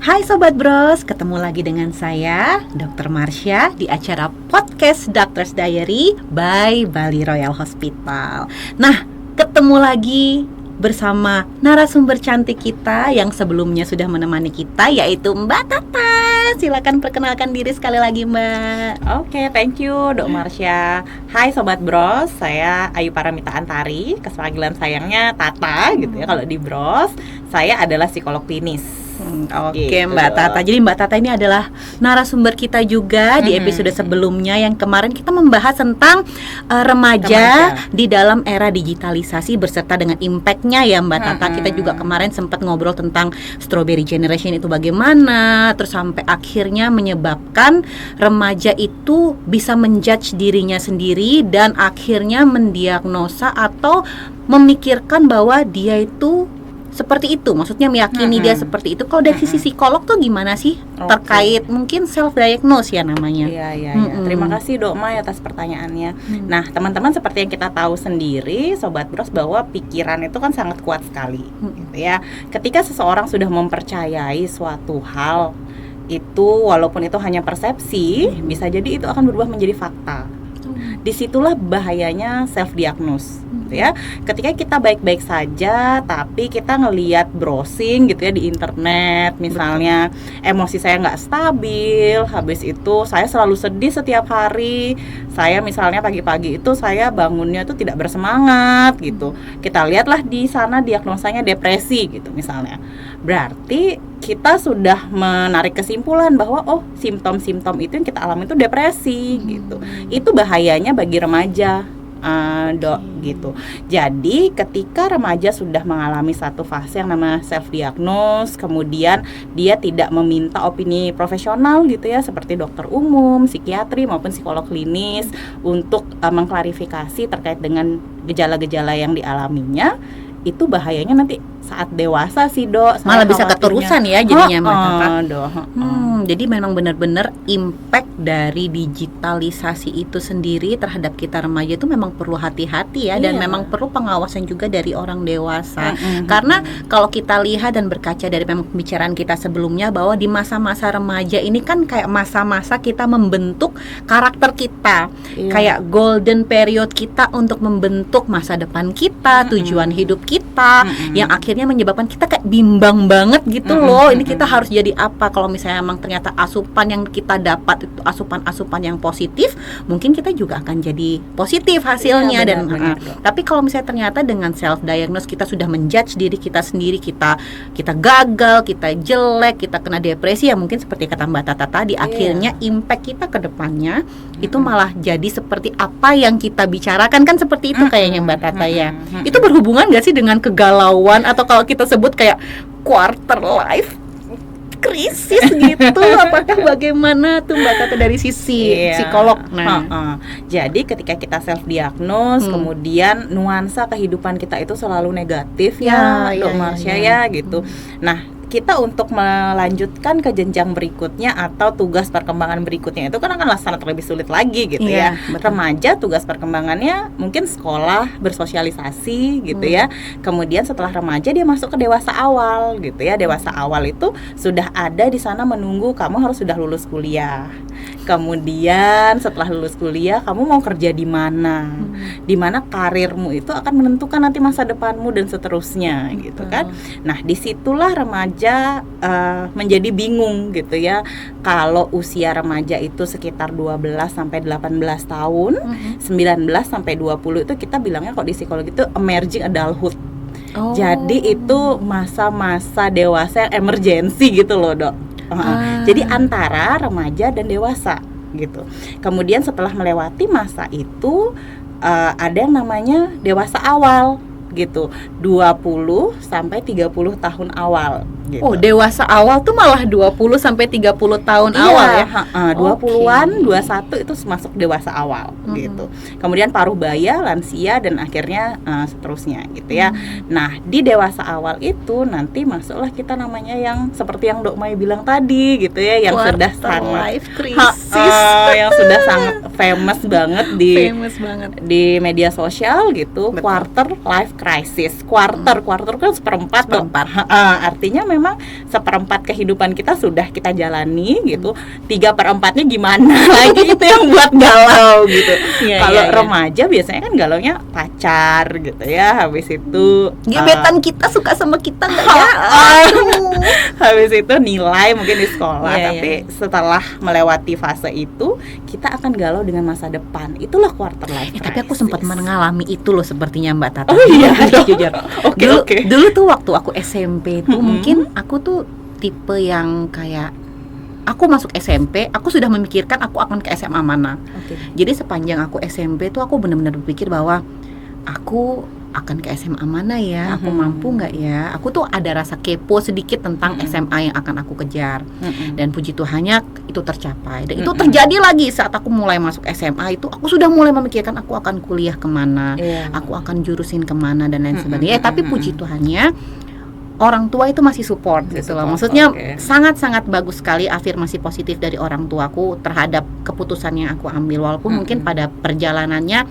Hai Sobat Bros, ketemu lagi dengan saya, Dr. Marsha di acara podcast Doctor's Diary by Bali Royal Hospital. Nah, ketemu lagi bersama narasumber cantik kita yang sebelumnya sudah menemani kita, yaitu Mbak Tata. Silakan perkenalkan diri sekali lagi, Mbak. Oke, thank you Dok Marsha. Hai Sobat Bros, saya Ayu Paramita Antari, panggilan sayangnya Tata gitu ya kalau di Bros. Saya adalah psikolog klinis. Oke, gitu. Mbak Tata. Jadi Mbak Tata ini adalah narasumber kita juga di episode sebelumnya yang kemarin kita membahas tentang remaja di dalam era digitalisasi beserta dengan impact-nya ya Mbak Tata. Kita juga kemarin sempat ngobrol tentang strawberry generation itu bagaimana, terus sampai akhirnya menyebabkan remaja itu bisa menjudge dirinya sendiri dan akhirnya mendiagnosa atau memikirkan bahwa dia itu seperti itu, maksudnya meyakini dia seperti itu. Kalau dari sisi psikolog tuh gimana sih terkait mungkin self-diagnose ya namanya? Iya. Terima kasih Dok Mai atas pertanyaannya. Nah teman-teman, seperti yang kita tahu sendiri Sobat Bros, bahwa pikiran itu kan sangat kuat sekali gitu ya. Ketika seseorang sudah mempercayai suatu hal itu, walaupun itu hanya persepsi, bisa jadi itu akan berubah menjadi fakta. Disitulah bahayanya self-diagnose gitu ya. Ketika kita baik-baik saja tapi kita ngelihat browsing gitu ya di internet misalnya, emosi saya nggak stabil, habis itu saya selalu sedih setiap hari, saya misalnya pagi-pagi itu saya bangunnya itu tidak bersemangat gitu, kita lihatlah di sana diagnosanya depresi gitu misalnya, berarti kita sudah menarik kesimpulan bahwa simptom-simptom itu yang kita alami itu depresi gitu. Itu bahayanya bagi remaja, Dok gitu. Jadi ketika remaja sudah mengalami satu fase yang namanya self-diagnose, kemudian dia tidak meminta opini profesional gitu ya, seperti dokter umum, psikiatri maupun psikolog klinis untuk mengklarifikasi terkait dengan gejala-gejala yang dialaminya, itu bahayanya nanti saat dewasa sih Dok. Malah bisa keterusan ya jadinya jadi memang benar-benar impact dari digitalisasi itu sendiri terhadap kita remaja itu memang perlu hati-hati ya, dan memang perlu pengawasan juga dari orang dewasa. Karena kalau kita lihat dan berkaca dari memang pembicaraan kita sebelumnya bahwa di masa-masa remaja ini kan kayak masa-masa kita membentuk karakter kita, kayak golden period kita untuk membentuk masa depan kita, tujuan hidup kita, yang akhirnya menyebabkan kita kayak bimbang banget gitu loh. Ini kita harus jadi apa? Kalau misalnya memang ternyata asupan yang kita dapat itu asupan-asupan yang positif, mungkin kita juga akan jadi positif hasilnya. Benar. Tapi kalau misalnya ternyata dengan self diagnose kita sudah menjudge diri kita sendiri, kita gagal, kita jelek, kita kena depresi, ya mungkin seperti kata Mbak Tata tadi, akhirnya impact kita ke depannya itu malah jadi seperti apa yang kita bicarakan, kan seperti itu kayaknya Mbak Tata ya. Itu berhubungan gak sih dengan kegalauan atau kalau kita sebut kayak quarter life krisis gitu? Apakah bagaimana tuh Mbak Tata dari sisi psikolog? Jadi ketika kita self diagnose, kemudian nuansa kehidupan kita itu selalu negatif Dok Marsha ya gitu. Nah kita untuk melanjutkan ke jenjang berikutnya atau tugas perkembangan berikutnya itu kan akan sangat lebih sulit lagi gitu ya. Remaja tugas perkembangannya mungkin sekolah, bersosialisasi gitu ya. Kemudian setelah remaja dia masuk ke dewasa awal gitu ya. Dewasa awal itu sudah ada di sana menunggu kamu harus sudah lulus kuliah. Kemudian setelah lulus kuliah kamu mau kerja di mana? Di mana karirmu itu akan menentukan nanti masa depanmu dan seterusnya gitu kan. Nah, disitulah remaja menjadi bingung gitu ya. Kalau usia remaja itu sekitar 12 sampai 18 tahun, 19 sampai 20 itu kita bilangnya kok di psikologi itu emerging adulthood. Jadi itu masa-masa dewasa yang emergensi gitu loh Dok. Jadi antara remaja dan dewasa gitu. Kemudian setelah melewati masa itu ada yang namanya dewasa awal gitu, 20 sampai 30 tahun awal gitu. Oh, dewasa awal tuh malah 20 sampai 30 tahun awal ya. 20-an, 21 itu masuk dewasa awal gitu. Kemudian paruh baya, lansia dan akhirnya seterusnya gitu ya. Nah, di dewasa awal itu nanti masuklah kita namanya yang seperti yang Dok Mai bilang tadi gitu ya, yang sudah sangat life crisis. Yang sudah sangat famous banget di media sosial gitu. Quarter life crisis. Quarter kan seperempat. Artinya memang 1/4 kehidupan kita sudah kita jalani gitu, 3/4-nya gimana lagi itu yang buat galau gitu. Kalau remaja biasanya kan galaunya pacar gitu ya, habis itu gebetan kita suka sama kita nggak ya? Habis itu nilai mungkin di sekolah, tapi setelah melewati fase itu kita akan galau dengan masa depan. Itulah quarter life crisis. Tapi aku sempat mengalami itu loh sepertinya Mbak Tata. Oh iya, jujur. Oke. Dulu tuh waktu aku SMP tuh mungkin aku tuh tipe yang kayak aku masuk SMP, aku sudah memikirkan aku akan ke SMA mana. Jadi sepanjang aku SMP tuh aku benar-benar berpikir bahwa aku akan ke SMA mana ya, aku mampu nggak ya. Aku tuh ada rasa kepo sedikit tentang SMA yang akan aku kejar. Dan puji Tuhannya itu tercapai. Dan itu terjadi lagi saat aku mulai masuk SMA itu, aku sudah mulai memikirkan aku akan kuliah kemana, aku akan jurusin kemana dan lain sebagainya. Tapi puji Tuhannya orang tua itu masih support gitu loh. Maksudnya sangat-sangat bagus sekali afirmasi positif dari orang tuaku terhadap keputusan yang aku ambil. Walaupun mungkin pada perjalanannya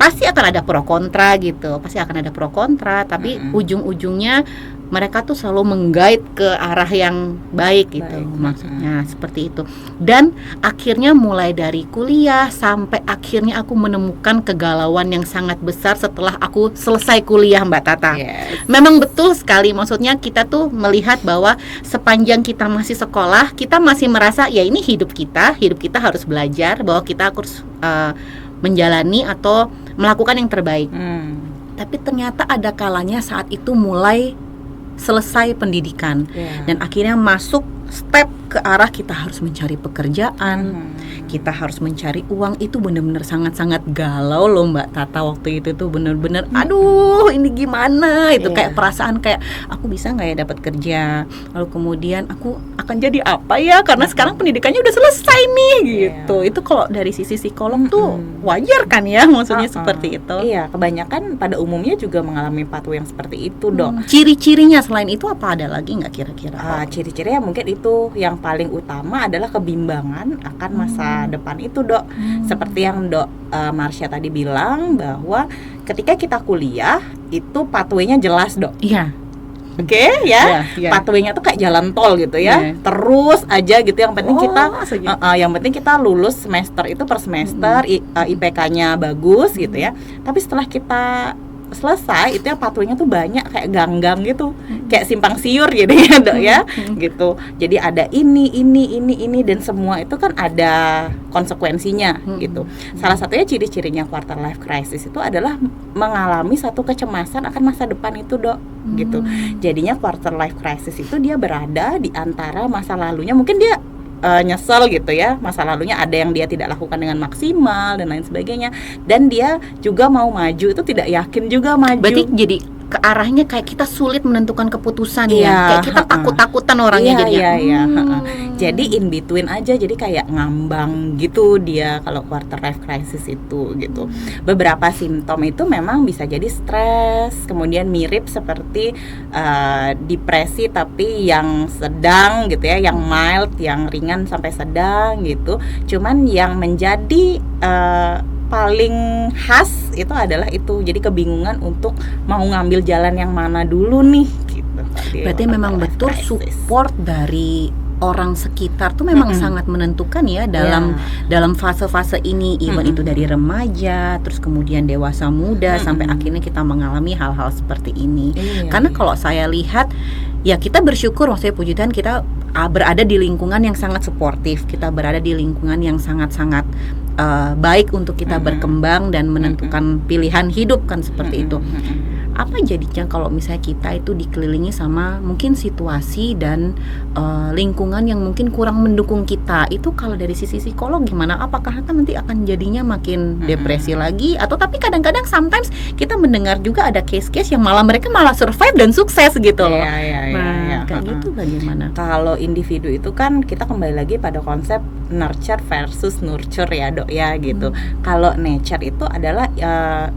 pasti akan ada pro kontra gitu. Pasti akan ada pro kontra, tapi ujung-ujungnya mereka tuh selalu mengguide ke arah yang baik gitu. Maksudnya seperti itu. Dan akhirnya mulai dari kuliah sampai akhirnya aku menemukan kegalauan yang sangat besar setelah aku selesai kuliah Mbak Tata. Memang betul sekali, maksudnya kita tuh melihat bahwa sepanjang kita masih sekolah, kita masih merasa ya ini hidup kita harus belajar, bahwa kita harus menjalani atau melakukan yang terbaik. Tapi ternyata ada kalanya saat itu mulai selesai pendidikan dan akhirnya masuk step ke arah kita harus mencari pekerjaan, kita harus mencari uang. Itu benar-benar sangat-sangat galau loh Mbak Tata waktu itu tuh, benar-benar aduh ini gimana itu, kayak perasaan kayak aku bisa nggak ya dapat kerja, lalu kemudian aku akan jadi apa ya, karena sekarang pendidikannya udah selesai nih gitu. Itu kalau dari sisi psikolog tuh wajar kan ya, maksudnya seperti itu. Iya, kebanyakan pada umumnya juga mengalami pathway yang seperti itu dong. Ciri-cirinya selain itu apa ada lagi nggak kira-kira? Ciri-cirinya mungkin itu yang paling utama adalah kebimbangan akan masa depan itu dok. Seperti yang dok Marsha tadi bilang bahwa ketika kita kuliah itu pathway-nya jelas dok. Iya. Oke, pathway-nya tuh kayak jalan tol gitu ya. Terus aja gitu, yang penting yang penting kita lulus semester itu per semester, IPK-nya bagus gitu ya. Tapi setelah kita selesai itu ya pathway-nya tuh banyak kayak gang-gang gitu, kayak simpang siur gitu ya dok ya, gitu. Jadi ada ini dan semua itu kan ada konsekuensinya gitu. Salah satunya ciri-cirinya quarter life crisis itu adalah mengalami satu kecemasan akan masa depan itu dok, gitu. Jadinya quarter life crisis itu dia berada di antara masa lalunya, mungkin dia nyesel gitu ya, masa lalunya ada yang dia tidak lakukan dengan maksimal dan lain sebagainya, dan dia juga mau maju itu tidak yakin juga maju. Berarti jadi ke arahnya kayak kita sulit menentukan keputusan ya, kayak kita takut-takutan orangnya jadinya. Jadi in between aja, jadi kayak ngambang gitu dia kalau quarter life crisis itu gitu. Beberapa simptom itu memang bisa jadi stres, kemudian mirip seperti depresi tapi yang sedang gitu ya, yang mild, yang ringan sampai sedang gitu. Cuman yang menjadi paling khas itu adalah itu, jadi kebingungan untuk mau ngambil jalan yang mana dulu nih gitu. Berarti memang betul support dari orang sekitar tuh memang sangat menentukan ya dalam fase-fase ini, even itu dari remaja terus kemudian dewasa muda sampai akhirnya kita mengalami hal-hal seperti ini. Karena kalau saya lihat ya kita bersyukur, maksudnya puji Tuhan kita berada di lingkungan yang sangat suportif, kita berada di lingkungan yang sangat-sangat baik untuk kita berkembang dan menentukan pilihan hidup kan seperti itu. Apa jadinya kalau misalnya kita itu dikelilingi sama mungkin situasi dan lingkungan yang mungkin kurang mendukung kita, itu kalau dari sisi psikolog gimana? Apakah kan nanti akan jadinya makin depresi lagi? Atau tapi kadang-kadang sometimes kita mendengar juga ada case-case yang mereka malah survive dan sukses gitu loh. Kayak gitu bagaimana? Kalau individu itu kan kita kembali lagi pada konsep nurture versus nurture ya dok ya gitu. Kalau nature itu adalah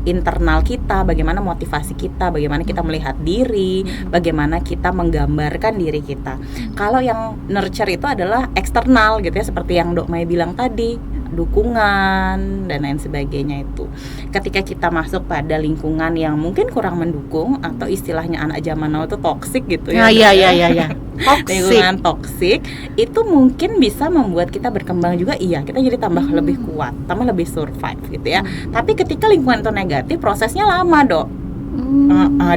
internal kita, bagaimana motivasi kita, bagaimana kita melihat diri, bagaimana kita menggambarkan diri kita. Kalau yang nurture itu adalah eksternal gitu ya, seperti yang Dok Mai bilang tadi, dukungan dan lain sebagainya itu. Ketika kita masuk pada lingkungan yang mungkin kurang mendukung atau istilahnya anak zaman now itu toksik gitu ya. Iya. Lingkungan toksik itu mungkin bisa membuat kita berkembang juga, iya, kita jadi tambah lebih kuat, tambah lebih survive gitu ya. Tapi ketika lingkungan itu negatif, prosesnya lama, Dok.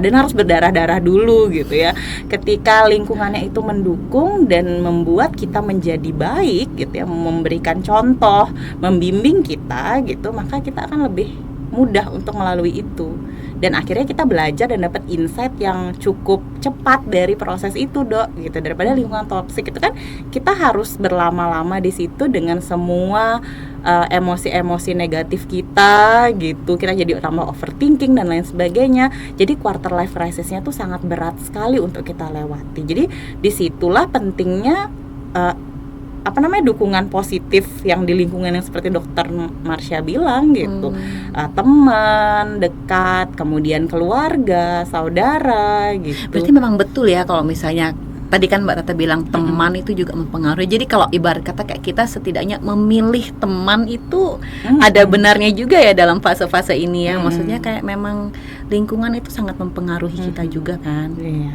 Dan harus berdarah-darah dulu gitu ya. Ketika lingkungannya itu mendukung dan membuat kita menjadi baik gitu ya, memberikan contoh, membimbing kita gitu, maka kita akan lebih mudah untuk melalui itu. Dan akhirnya kita belajar dan dapat insight yang cukup cepat dari proses itu, Dok, gitu. Daripada lingkungan toksik itu kan kita harus berlama-lama di situ dengan semua emosi-emosi negatif kita gitu. Kita jadi tambah overthinking dan lain sebagainya. Jadi quarter life crisis-nya tuh sangat berat sekali untuk kita lewati. Jadi disitulah pentingnya dukungan positif yang di lingkungan yang seperti Dokter Marsha bilang gitu. Teman dekat, kemudian keluarga, saudara gitu. Berarti memang betul ya kalau misalnya tadi kan Mbak Tata bilang teman itu juga mempengaruhi. Jadi kalau ibarat kata kayak kita setidaknya memilih teman itu ada benarnya juga ya dalam fase-fase ini ya. Maksudnya kayak memang lingkungan itu sangat mempengaruhi kita juga kan. Iya.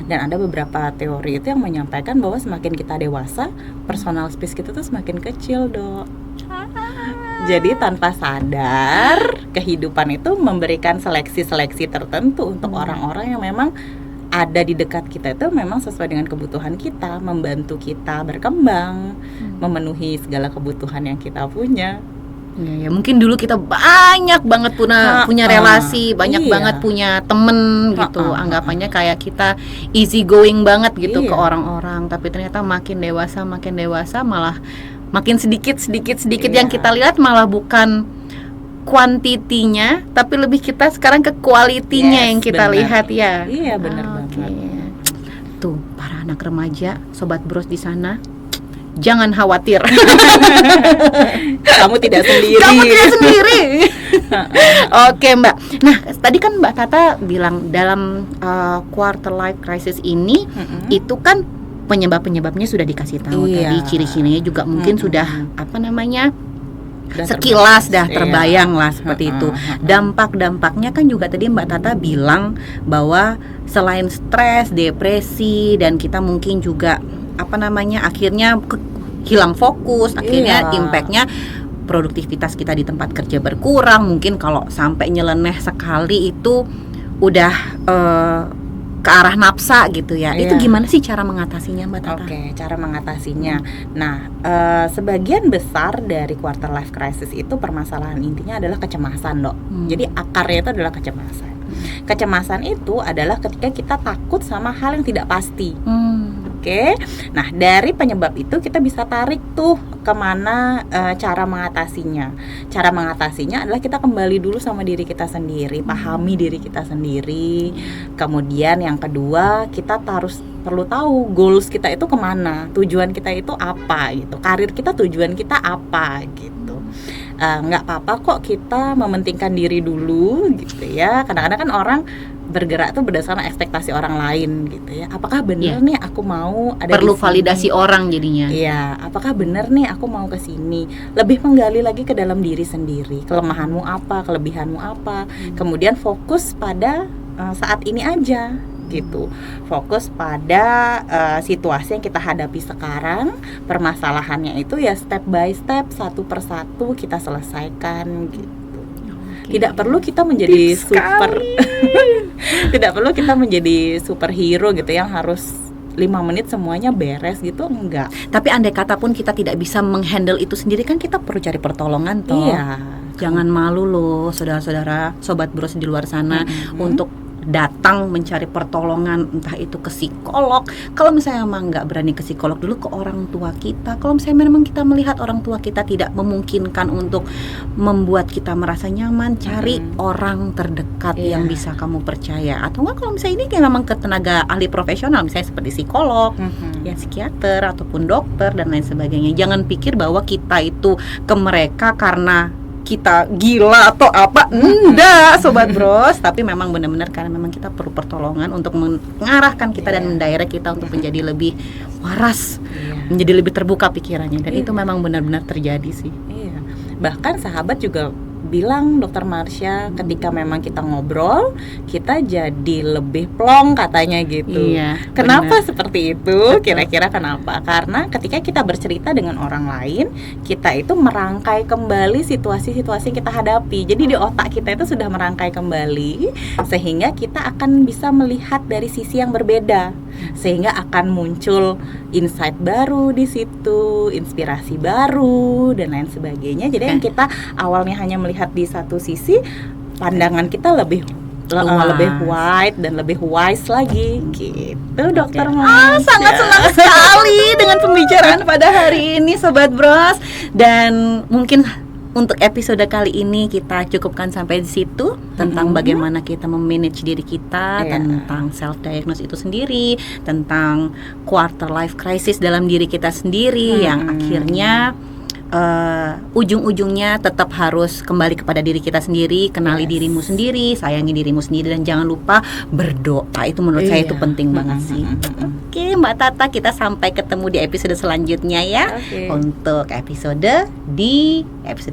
Dan ada beberapa teori itu yang menyampaikan bahwa semakin kita dewasa, personal space kita tuh semakin kecil, Dok. Jadi tanpa sadar kehidupan itu memberikan seleksi-seleksi tertentu untuk orang-orang yang memang ada di dekat kita itu memang sesuai dengan kebutuhan kita, membantu kita berkembang, memenuhi segala kebutuhan yang kita punya. Ya, mungkin dulu kita banyak banget punya relasi, banyak banget punya temen gitu. Anggapannya kayak kita easy going banget gitu ke orang-orang. Tapi ternyata makin dewasa malah makin sedikit yang kita lihat malah bukan kuantitinya, tapi lebih kita sekarang ke kualitinya yang kita lihat ya. Iya, benar banget. Tuh, para anak remaja, sobat bros di sana, jangan khawatir. Kamu tidak sendiri. Oke, Mbak. Nah, tadi kan Mbak Tata bilang dalam quarter life crisis ini itu kan penyebabnya sudah dikasih tahu tadi, ciri-cirinya juga mungkin sudah sekilas dah terbayang lah seperti itu. Dampak-dampaknya kan juga tadi Mbak Tata bilang bahwa selain stres, depresi, dan kita mungkin juga akhirnya hilang fokus, akhirnya impactnya produktivitas kita di tempat kerja berkurang. Mungkin kalau sampai nyeleneh sekali itu udah ke arah nafsa gitu ya. Itu gimana sih cara mengatasinya, Mbak Tata? Oke, cara mengatasinya. Nah, sebagian besar dari quarter life crisis itu permasalahan intinya adalah kecemasan, Dok. Jadi akarnya itu adalah kecemasan. Kecemasan itu adalah ketika kita takut sama hal yang tidak pasti. Oke. Nah, dari penyebab itu kita bisa tarik tuh kemana cara mengatasinya. Cara mengatasinya adalah kita kembali dulu sama diri kita sendiri, pahami diri kita sendiri. Kemudian yang kedua, kita perlu tahu goals kita itu kemana, tujuan kita itu apa gitu, karir kita tujuan kita apa gitu. Nggak apa-apa kok kita mementingkan diri dulu gitu ya. Kadang-kadang kan orang bergerak tuh berdasarkan ekspektasi orang lain gitu ya. Apakah benar nih aku mau ada perlu di sini? Validasi orang jadinya. Iya, apakah benar nih aku mau ke sini? Lebih menggali lagi ke dalam diri sendiri. Kelemahanmu apa, kelebihanmu apa? Kemudian fokus pada saat ini aja gitu. Fokus pada situasi yang kita hadapi sekarang, permasalahannya itu ya step by step, satu persatu kita selesaikan gitu. Tidak perlu kita menjadi tidak perlu kita menjadi superhero gitu yang harus 5 menit semuanya beres gitu, enggak. Tapi andai kata pun kita tidak bisa menghandle itu sendiri, kan kita perlu cari pertolongan toh. Iya. Jangan malu loh saudara-saudara, sobat bros di luar sana untuk datang mencari pertolongan, entah itu ke psikolog. Kalau misalnya memang nggak berani ke psikolog, dulu ke orang tua kita. Kalau misalnya memang kita melihat orang tua kita tidak memungkinkan untuk membuat kita merasa nyaman, cari orang terdekat yang bisa kamu percaya. Atau nggak, kalau misalnya ini kayak memang ke tenaga ahli profesional, misalnya seperti psikolog, ya psikiater ataupun dokter dan lain sebagainya. Jangan pikir bahwa kita itu ke mereka karena kita gila atau apa, enggak sobat bros, tapi memang benar-benar karena memang kita perlu pertolongan untuk mengarahkan kita dan mendirect kita untuk menjadi lebih waras, menjadi lebih terbuka pikirannya, dan itu memang benar-benar terjadi sih. Bahkan sahabat juga bilang, Dokter Marsha, ketika memang kita ngobrol, kita jadi lebih plong katanya gitu. Iya, Kenapa benar. seperti itu? Kira-kira kenapa? Karena ketika kita bercerita dengan orang lain, kita itu merangkai kembali situasi-situasi yang kita hadapi. Jadi di otak kita itu sudah merangkai kembali, sehingga kita akan bisa melihat dari sisi yang berbeda, sehingga akan muncul insight baru di situ, inspirasi baru dan lain sebagainya. Jadi yang kita awalnya hanya melihat di satu sisi, pandangan kita lebih wide dan lebih wise lagi gitu, Dokter Marsha. Sangat senang sekali dengan pembicaraan pada hari ini Sobat Bros. Dan mungkin untuk episode kali ini kita cukupkan sampai di situ, tentang bagaimana kita memanage diri kita, tentang self diagnose itu sendiri, tentang quarter life crisis dalam diri kita sendiri, yang akhirnya ujung-ujungnya tetap harus kembali kepada diri kita sendiri, kenali dirimu sendiri, sayangi dirimu sendiri, dan jangan lupa berdoa. Itu menurut saya itu penting banget sih. Oke, Mbak Tata, kita sampai ketemu di episode selanjutnya ya. Untuk episode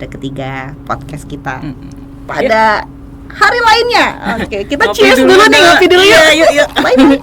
ketiga podcast kita pada hari lainnya. Oke, kita cheers dulu nih, ngopi dulu ya. Yuk. Bye bye.